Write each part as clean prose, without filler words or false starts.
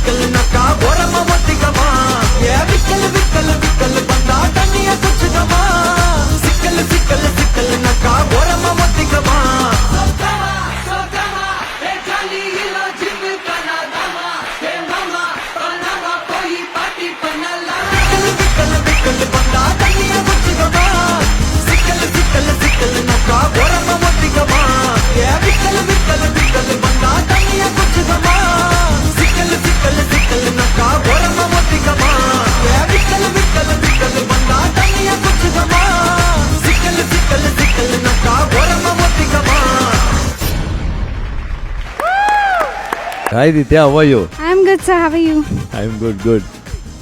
விக்கல் நக்கா ஓரமா ஒத்திக்கமா ஏ விக்கல் விக்கல் விக்கல் வந்தா தண்ணிய குச்சுக்கமா சிக்கல் சிக்கல் சிக்கல் நக்கா ஓரமா ஒத்திக்கமா Hi Ditya, how are you? I'm good, sir. How are you? I'm good.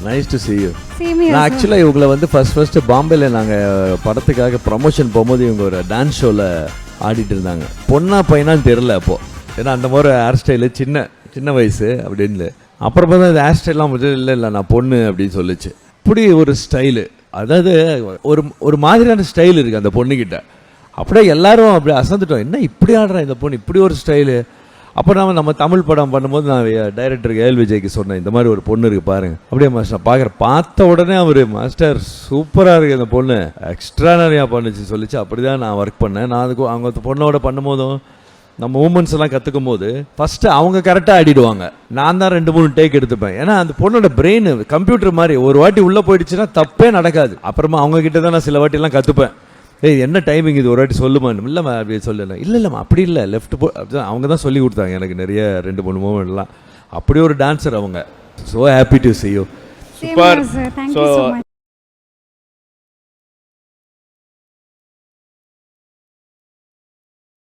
Nice to see you. Same here. நான் ஆக்சுவலாக இவங்களை வந்து ஃபர்ஸ்ட் பாம்பேல நாங்கள் படத்துக்காக ப்ரமோஷன் போகும்போது இவங்க ஒரு டான்ஸ் ஷோவில் ஆடிட்டு இருந்தாங்க. பொண்ணா பையனான்னு தெரில அப்போது, ஏன்னா அந்த மாதிரி ஹேர் ஸ்டைலு சின்ன வயசு அப்படின்னு. அப்புறமா தான் இந்த ஹேர் ஸ்டைல்லாம் இல்லை நான் பொண்ணு அப்படின்னு சொல்லிச்சு. இப்படி ஒரு ஸ்டைலு, அதாவது ஒரு மாதிரியான ஸ்டைல் இருக்குது அந்த பொண்ணுக்கிட்ட. அப்படியே எல்லாரும் அப்படியே அசந்துட்டோம், என்ன இப்படி ஆடுறேன் இந்த பொண்ணு, இப்படி ஒரு ஸ்டைலு. அப்போ நம்ம தமிழ் படம் பண்ணும்போது நான் டைரக்டருக்கு ஏஎல் விஜய்க்கு சொன்னேன், இந்த மாதிரி ஒரு பொண்ணு இருக்குது பாருங்க. அப்படியே மாஸ்டர் பார்த்த உடனே அவர் மாஸ்டர் சூப்பராக இருக்குது இந்த பொண்ணு, எக்ஸ்ட்ரா நிறையா பண்ணுச்சு சொல்லிச்சு. அப்படி தான் நான் ஒர்க் பண்ணேன். நான் அதுக்கு அவங்க பொண்ணோட பண்ணும்போதும் நம்ம மூமெண்ட்ஸ் எல்லாம் கற்றுக்கும் போது ஃபஸ்ட்டு அவங்க கரெக்டாக ஆடிடுவாங்க, நான் தான் 2-3 டேக் எடுத்துப்பேன். ஏன்னா அந்த பொண்ணோட பிரெயின் கம்ப்யூட்டர் மாதிரி, ஒரு வாட்டி உள்ளே போயிடுச்சுன்னா தப்பே நடக்காது. அப்புறமா அவங்க கிட்ட தான் நான் சில வாட்டிலாம் கற்றுப்பேன். ஏய் என்ன டைமிங் இது, ஒரு வாட்டி சொல்லுமா. இல்லைம்மா அப்படி சொல்லலை. இல்லைம்மா அப்படி இல்லை, லெஃப்ட் அவங்க தான் சொல்லி கொடுத்தாங்க எனக்கு நிறைய 2-3 மூமெண்ட்லாம். அப்படி ஒரு டான்ஸர் அவங்க. So happy to see you. Same here, sir. Thank you so much.